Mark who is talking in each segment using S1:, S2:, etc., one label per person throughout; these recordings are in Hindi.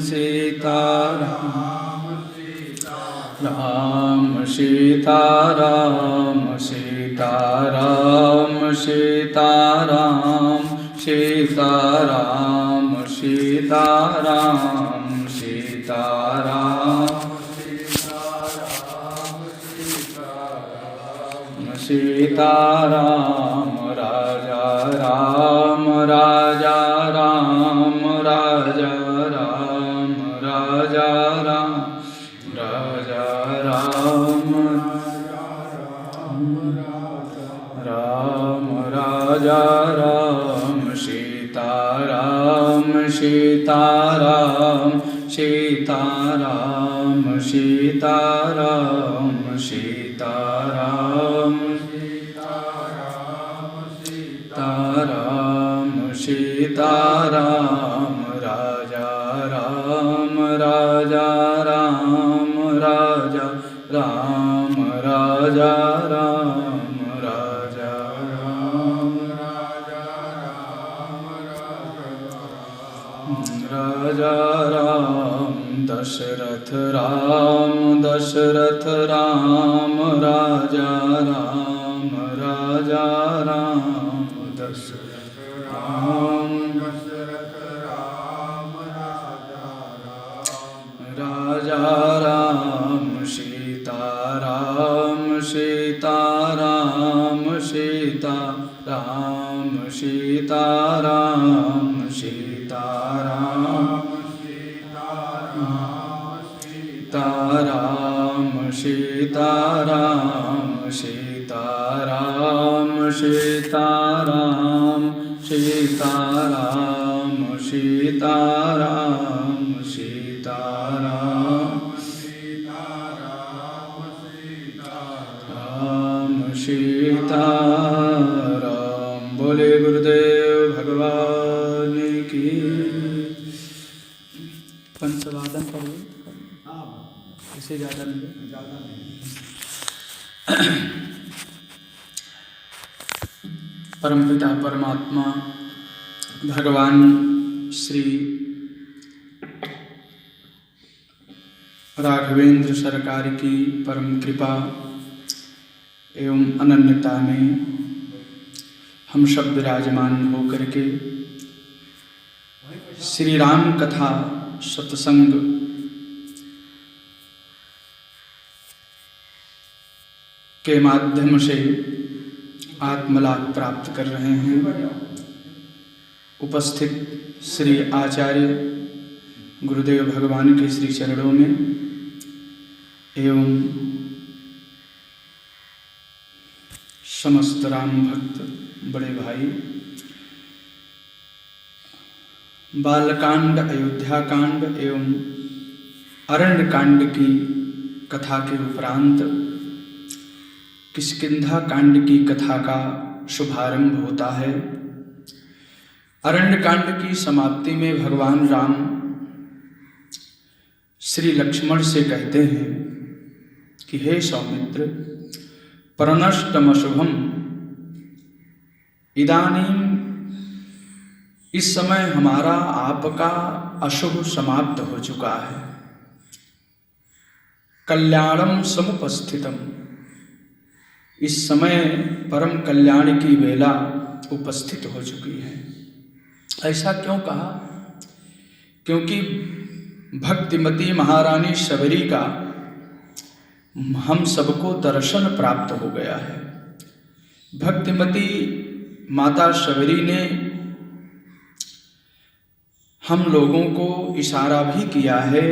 S1: सीताराम राम सीताराम सीताराम सीताराम सीताराम सीताराम सीताराम सीताराम राजा राम राजा राम राजा राम राजा राम राजा राम राम राजा राम सीताराम सीताराम सीताराम सीताराम सीताराम सीताराम सीताराम राजा राम राजा राम राजा राम राजा राम राजा राम राजा राम दशरथ राम दशरथ राम राजा राम राजा राम दशरथ राम दशरथ राम राजा राम सीताराम सीताराम सीताराम सीताराम सीताराम सीताराम सीताराम सीताराम सीताराम सीताराम सीताराम सीताराम सीताराम सीताराम बोले गुरुदेव भगवान की। पंचवादन करो, इससे ज़्यादा नहीं। परमपिता परमात्मा भगवान श्री राघवेंद्र सरकार की परम कृपा एवं अनन्यता में हम सब विराजमान होकर के श्री राम कथा सत्संग के माध्यम से आत्मलाभ प्राप्त कर रहे हैं। उपस्थित श्री आचार्य गुरुदेव भगवान के श्री चरणों में एवं समस्त राम भक्त बड़े भाई, बालकांड अयोध्या कांड एवं अरण्य कांड की कथा के उपरांत किष्किंधा कांड की कथा का शुभारंभ होता है। अरण्य कांड की समाप्ति में भगवान राम श्री लक्ष्मण से कहते हैं कि हे सौमित्र, प्रणष्टमशुभम इदानीं, इस समय हमारा आपका अशुभ समाप्त हो चुका है। कल्याणम समुपस्थितम, इस समय परम कल्याण की वेला उपस्थित हो चुकी है। ऐसा क्यों कहा? क्योंकि भक्तिमती महारानी शबरी का हम सबको दर्शन प्राप्त हो गया है। भक्तिमती माता शबरी ने हम लोगों को इशारा भी किया है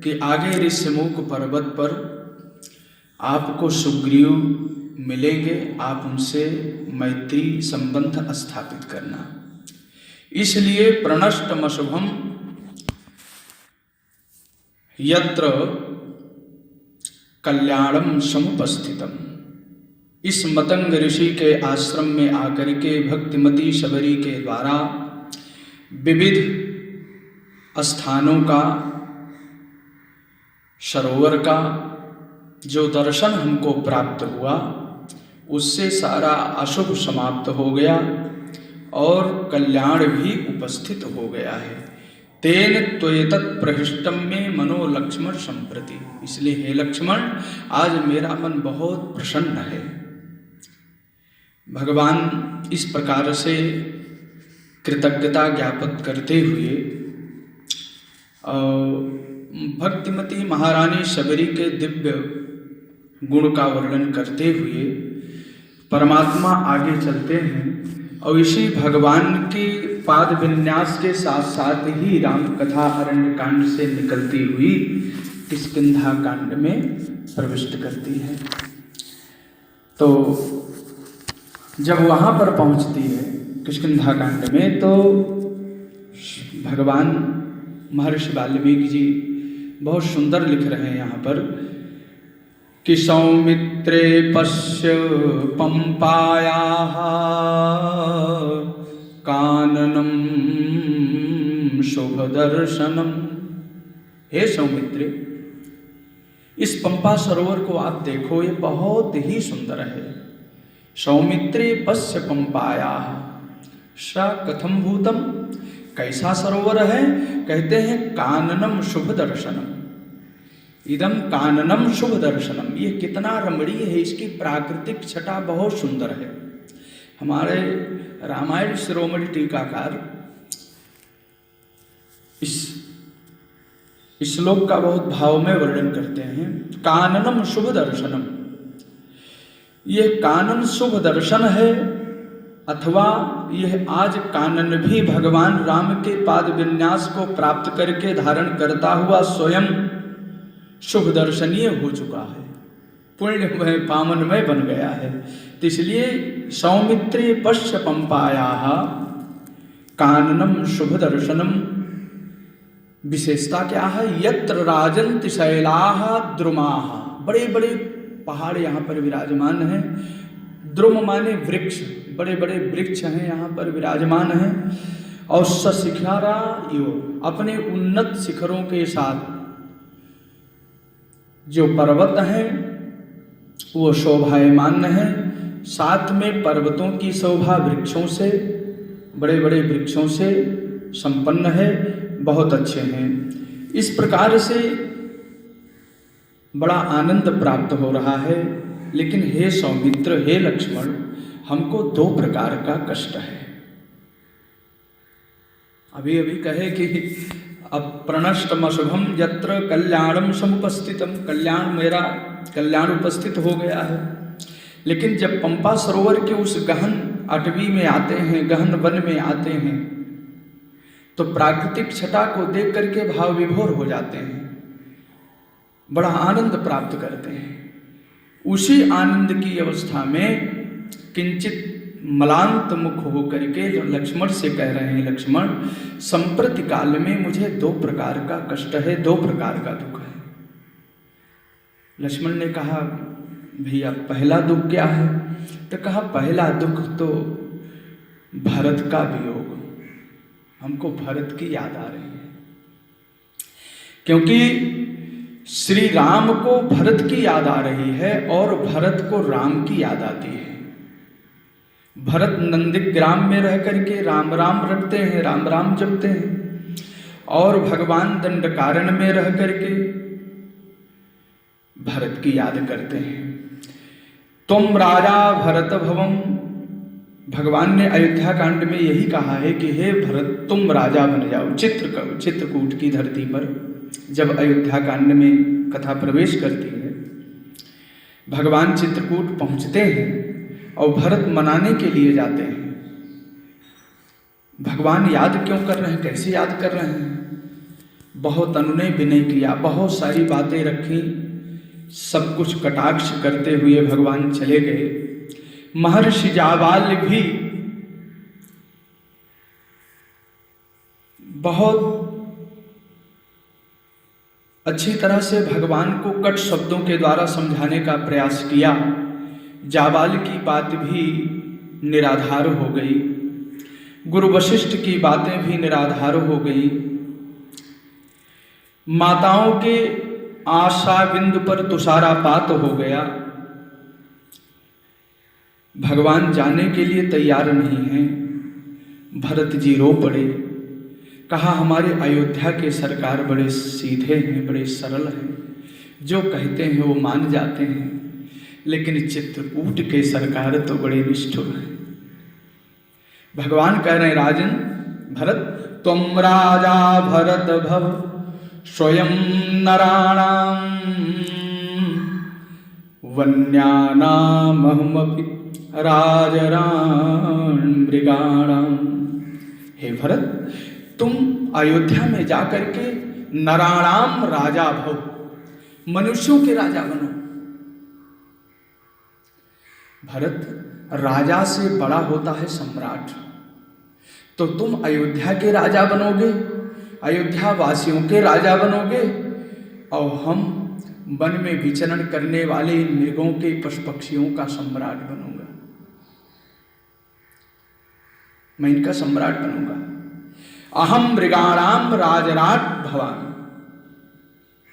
S1: कि आगे ऋष्यमुख पर्वत पर आपको सुग्रीव मिलेंगे, आप उनसे मैत्री संबंध स्थापित करना। इसलिए प्रणष्टमशुभम यत्र कल्याणम समुपस्थितम, इस मतंग ऋषि के आश्रम में आकर के भक्तिमती शबरी के द्वारा विविध स्थानों का, सरोवर का जो दर्शन हमको प्राप्त हुआ, उससे सारा अशुभ समाप्त हो गया और कल्याण भी उपस्थित हो गया है। तेन त्वयेतत् प्रहिष्टम में मनो लक्ष्मण संप्रति। इसलिए हे लक्ष्मण, आज मेरा मन बहुत प्रसन्न है। भगवान इस प्रकार से कृतज्ञता ज्ञापित करते हुए भक्तिमती महारानी शबरी के दिव्य गुण का वर्णन करते हुए परमात्मा आगे चलते हैं और इसी भगवान के पाद विन्यास के साथ साथ ही राम कथा अरण्य कांड से निकलती हुई किष्किंधा कांड में प्रविष्ट करती है। तो जब वहाँ पर पहुँचती है किष्किंधा कांड में, तो भगवान महर्षि वाल्मीकि जी बहुत सुंदर लिख रहे हैं यहाँ पर कि सौमित्रे पश्य पंपायाः काननम शुभ दर्शनम। हे सौमित्रे, इस पंपा सरोवर को आप देखो, ये बहुत ही सुंदर है। सौमित्रे पश्य पंपायाः स कथम भूतम, कैसा सरोवर है? कहते हैं काननम शुभ दर्शनम। इदम काननम शुभ दर्शनम, ये कितना रमणीय है, इसकी प्राकृतिक छटा बहुत सुंदर है। हमारे रामायण शिरोमणि टीकाकार इस श्लोक का बहुत भाव में वर्णन करते हैं। काननम शुभ दर्शनम, ये कानन शुभ दर्शन है, अथवा यह आज कानन भी भगवान राम के पाद विन्यास को प्राप्त करके धारण करता हुआ स्वयं शुभ दर्शनीय हो चुका है, पुण्यमय पावनमय बन गया है। तो इसलिए सौमित्रे पश्य पंपायाः काननम शुभ दर्शनम, विशेषता क्या है? यत्र राजन्ति शैलाः द्रुमाः, बड़े बड़े पहाड़ यहाँ पर विराजमान हैं। द्रुम माने वृक्ष, बड़े बड़े वृक्ष हैं यहाँ पर विराजमान हैं। और सशिखरा यो, अपने उन्नत शिखरों के साथ जो पर्वत हैं वो शोभायमान हैं। साथ में पर्वतों की शोभा वृक्षों से, बड़े बड़े वृक्षों से संपन्न है, बहुत अच्छे हैं। इस प्रकार से बड़ा आनंद प्राप्त हो रहा है। लेकिन हे सौमित्र, हे लक्ष्मण, हमको दो प्रकार का कष्ट है। अभी अभी कहे कि अप्रणष्टम अशुभम यत्र कल्याणम समुपस्थितम, कल्याण मेरा कल्याण उपस्थित हो गया है। लेकिन जब पंपा सरोवर के उस गहन अटवी में आते हैं, गहन वन में आते हैं, तो प्राकृतिक छटा को देख करके भाव विभोर हो जाते हैं, बड़ा आनंद प्राप्त करते हैं। उसी आनंद की अवस्था में किंचित मलांत मुख होकर के जो लक्ष्मण से कह रहे हैं, लक्ष्मण संप्रति काल में मुझे दो प्रकार का कष्ट है, दो प्रकार का दुख है। लक्ष्मण ने कहा, भैया पहला दुख क्या है? तो कहा, पहला दुख तो भरत का वियोग, हमको भरत की याद आ रही है। क्योंकि श्री राम को भरत की याद आ रही है और भरत को राम की याद आती है। भरत नंदीग्राम में रह करके राम राम रटते हैं, राम राम जपते हैं, और भगवान दंडकारण्य में रह करके भरत की याद करते हैं। तुम राजा भरत भवम, भगवान ने अयोध्या कांड में यही कहा है कि हे भरत तुम राजा बन जाओ। चित्रकूट की धरती पर जब अयोध्या कांड में कथा प्रवेश करती है, भगवान चित्रकूट पहुंचते हैं और भरत मनाने के लिए जाते हैं। भगवान याद क्यों कर रहे हैं, कैसे याद कर रहे हैं? बहुत अनुनय विनय किया, बहुत सारी बातें रखी, सब कुछ कटाक्ष करते हुए भगवान चले गए। महर्षि जाबाल भी बहुत अच्छी तरह से भगवान को कट शब्दों के द्वारा समझाने का प्रयास किया। जाबाल की बात भी निराधार हो गई, गुरु वशिष्ठ की बातें भी निराधार हो गई। माताओं के आशा बिंदु पर तुषारापात हो गया। भगवान जाने के लिए तैयार नहीं हैं। भरत जी रो पड़े, कहा हमारे अयोध्या के सरकार बड़े सीधे हैं, बड़े सरल हैं, जो कहते हैं वो मान जाते हैं, लेकिन चित्रकूट के सरकार तो बड़े निष्ठुर हैं। भगवान कह रहे हैं राजन भरत, तुम राजा भरत भव स्वयं नराणाम वन्यानामहमपि राजराण मृगाणाम। हे भरत, तुम अयोध्या में जाकर के नराणाम राजा भव, मनुष्यों के राजा बनो। भरत, राजा से बड़ा होता है सम्राट, तो तुम अयोध्या के राजा बनोगे, अयोध्या वासियों के राजा बनोगे, और हम वन में विचरण करने वाले इन मृगों के पशु पक्षियों का सम्राट बनूंगा। मैं इनका सम्राट बनूंगा। अहम मृगाणाम राजराट भवामी,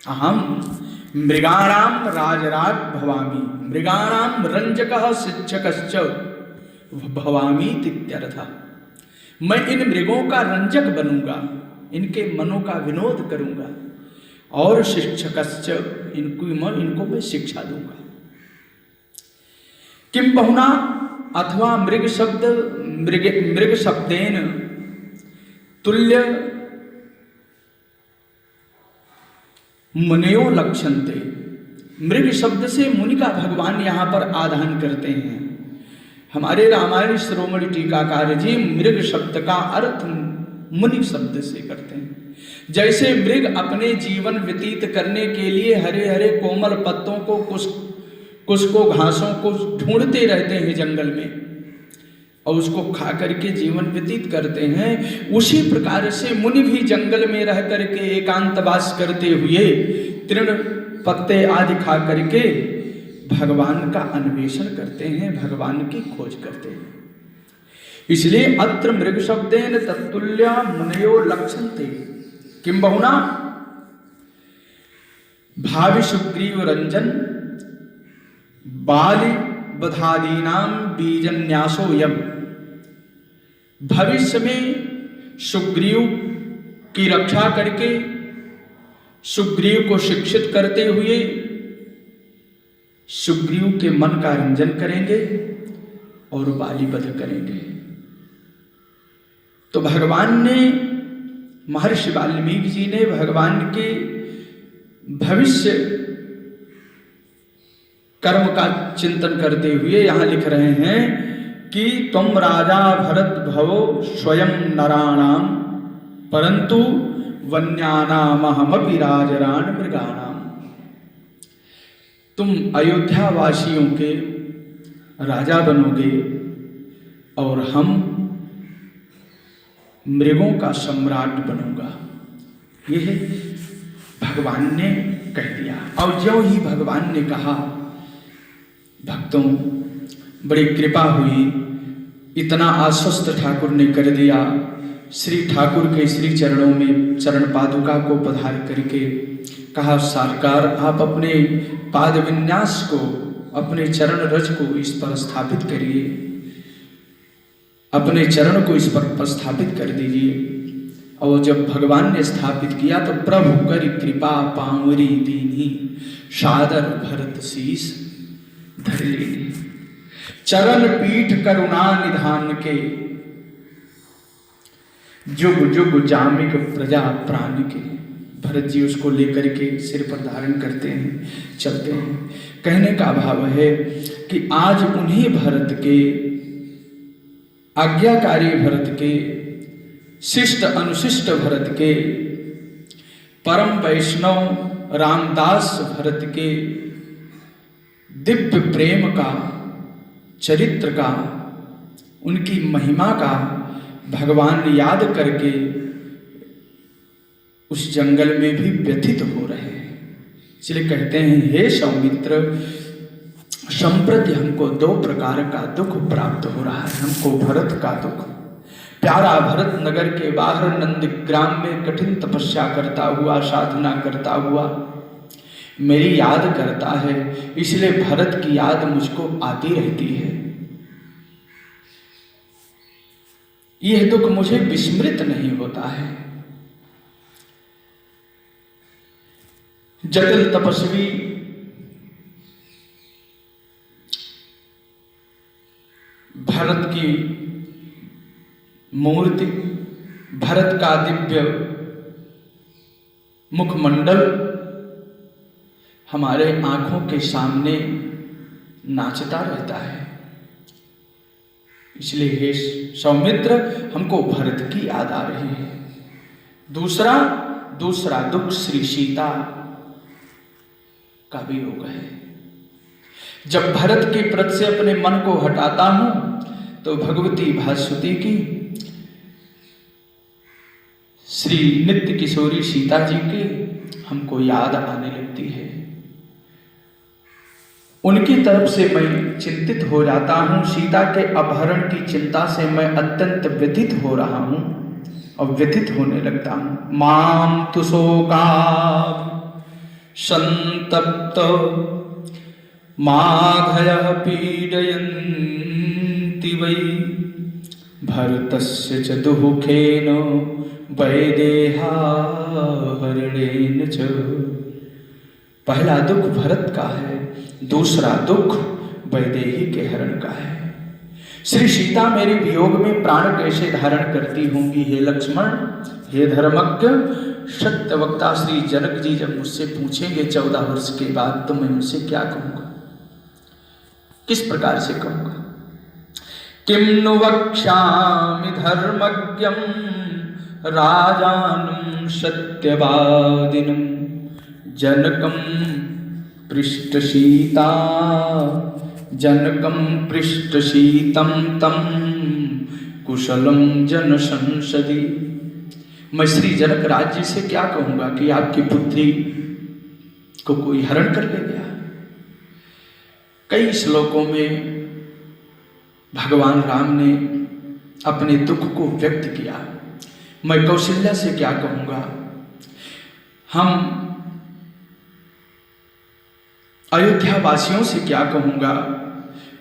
S1: अहम मृगाणाम राजराट भवामी, मृगाणाम रंजकः शिक्षकश्च भवामी तित्यर्थः। मैं इन मृगों का रंजक बनूंगा, इनके मनों का विनोद करूंगा, और शिक्षकश्च इनको मैं शिक्षा दूंगा। किम बहुना अथवा मृग शब्देन तुल्य मुनियो लक्षन्ते। मृग शब्द से मुनि का भगवान यहाँ पर आधान करते हैं। हमारे रामायण शिरोमणि टीकाकार जी मृग शब्द का अर्थ मुनि शब्द से करते हैं। जैसे मृग अपने जीवन व्यतीत करने के लिए हरे हरे कोमल पत्तों को कुछ को घासों को ढूंढते रहते हैं जंगल में, और उसको खा करके जीवन व्यतीत करते हैं, उसी प्रकार से मुनि भी जंगल में रह करके एकांतवास करते हुए तृण पत्ते आदि खा करके भगवान का अन्वेषण करते हैं, भगवान की खोज करते हैं। इसलिए अत्र मृग शब्देन तत्तुल्य मुनयो लक्षन्ते। किम बहुना भावि सुग्रीव रंजन बाली बधादीनाम बीजन्यासो यम। भविष्य में सुग्रीव की रक्षा करके सुग्रीव को शिक्षित करते हुए सुग्रीव के मन का रंजन करेंगे और बाली वध करेंगे। तो भगवान ने, महर्षि वाल्मीकि जी ने भगवान के भविष्य कर्म का चिंतन करते हुए यहां लिख रहे हैं कि तुम राजा भरत भवो स्वयं नराणाम परंतु वन्यानामहमपि राजराण मृगाणाम। तुम अयोध्या वासियों के राजा बनोगे और हम मृगों का सम्राट बनूंगा। यह भगवान ने कह दिया। और जो ही भगवान ने कहा, भक्तों बड़ी कृपा हुई, इतना आश्वस्त ठाकुर ने कर दिया। श्री ठाकुर के श्री चरणों में चरण पादुका को पधार करके कहा, सरकार आप अपने पाद विन्यास को, अपने चरण रज को इस पर स्थापित करिए, अपने चरण को इस पर स्थापित कर दीजिए। और जब भगवान ने स्थापित किया तो प्रभु कर कृपा पावरी दीनी सादर भरत शीस धर लेनी। चरण पीठ करुणा निधान के जुग जुग जामिक प्रजा प्राण के। भरत जी उसको लेकर के सिर पर धारण करते हैं, चलते हैं। कहने का भाव है कि आज उन्हीं भरत के, आज्ञाकारी भरत के, शिष्ट अनुशिष्ट भरत के, परम वैष्णव रामदास भरत के दिव्य प्रेम का, चरित्र का, उनकी महिमा का भगवान याद करके उस जंगल में भी व्यथित हो रहे हैं। इसलिए कहते हैं, हे सौमित्र, संप्रति हमको दो प्रकार का दुख प्राप्त हो रहा है। हमको भरत का दुख, प्यारा भरत नगर के बाहर नंदग्राम में कठिन तपस्या करता हुआ, साधना करता हुआ मेरी याद करता है, इसलिए भरत की याद मुझको आती रहती है। यह दुख मुझे विस्मृत नहीं होता है। जटिल तपस्वी भरत की मूर्ति, भरत का दिव्य मुखमंडल हमारे आंखों के सामने नाचता रहता है। इसलिए हे सौमित्र, हमको भरत की याद आ रही है। दूसरा दुख श्री सीता का भी योग है। जब भरत के प्रति से अपने मन को हटाता हूं तो भगवती भास्वती की श्री नित्य किशोरी सीता जी की हमको याद आने लगती है। उनकी तरफ से मैं चिंतित हो जाता हूं। सीता के अपहरण की चिंता से मैं अत्यंत व्यथित हो रहा हूं और व्यथित होने लगता हूं। माम तु शोका संतप्त माघयः पीडयन्ति वै भरतस्य च दुःखेन वैदेहाहरणेन च। पहला दुख भरत का है, दूसरा दुख वैदेही के हरण का है। श्री सीता मेरे वियोग में प्राण कैसे धारण करती होंगी। हे लक्ष्मण, हे धर्मज्ञ, सत्य वक्ता श्री जनक जी जब मुझसे पूछेंगे 14 वर्ष के बाद, तो मैं उनसे क्या कहूंगा, किस प्रकार से कहूंगा। किम नु वक्ष्यामि धर्मज्ञं राजानं सत्यवादिनं जनकं पृष्ठशीतं तं कुशलं जन संसदि। मैं श्री जनक राज्य से क्या कहूंगा कि आपकी पुत्री को कोई हरण कर ले गया। कई श्लोकों में भगवान राम ने अपने दुख को व्यक्त किया। मैं कौशल्या से क्या कहूंगा, हम अयोध्या वासियों से क्या कहूंगा।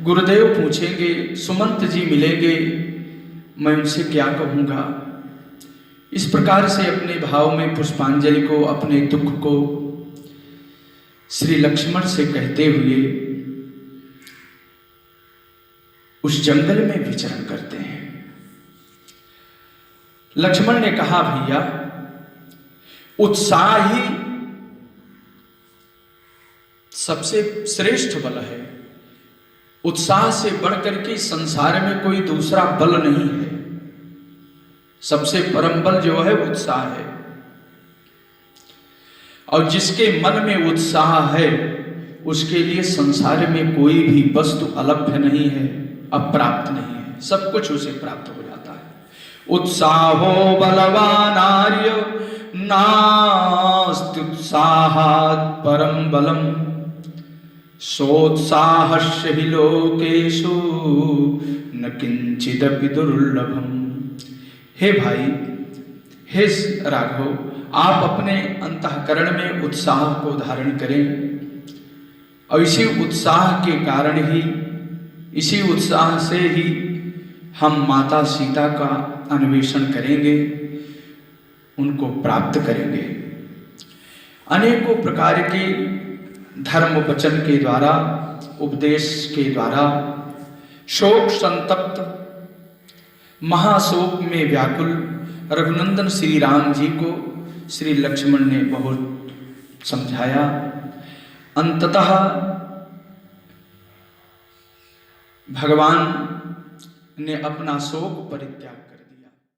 S1: गुरुदेव पूछेंगे, सुमंत जी मिलेंगे, मैं उनसे क्या कहूंगा। इस प्रकार से अपने भाव में पुष्पांजलि को, अपने दुख को श्री लक्ष्मण से कहते हुए उस जंगल में विचरण करते हैं। लक्ष्मण ने कहा, भैया उत्साह ही सबसे श्रेष्ठ बल है। उत्साह से बढ़कर के संसार में कोई दूसरा बल नहीं है। सबसे परम बल जो है उत्साह है। और जिसके मन में उत्साह है उसके लिए संसार में कोई भी वस्तु अलभ्य नहीं है, अप्राप्त नहीं है, सब कुछ उसे प्राप्त हो जाता है। उत्साहो बलवान आर्य नास्त्युत्साहात् परम बलम सोत्साहस्य हि लोकेषु न किंचिदपि दुर्लभम। हे भाई, हे राघव, आप अपने अंतःकरण में उत्साह को धारण करें और इसी उत्साह के कारण ही, इसी उत्साह से ही हम माता सीता का अन्वेषण करेंगे, उनको प्राप्त करेंगे। अनेकों प्रकार के धर्म वचन के द्वारा, उपदेश के द्वारा शोक संतप्त, महाशोक में व्याकुल रघुनंदन श्री राम जी को श्री लक्ष्मण ने बहुत समझाया। अंततः भगवान ने अपना शोक परित्याग कर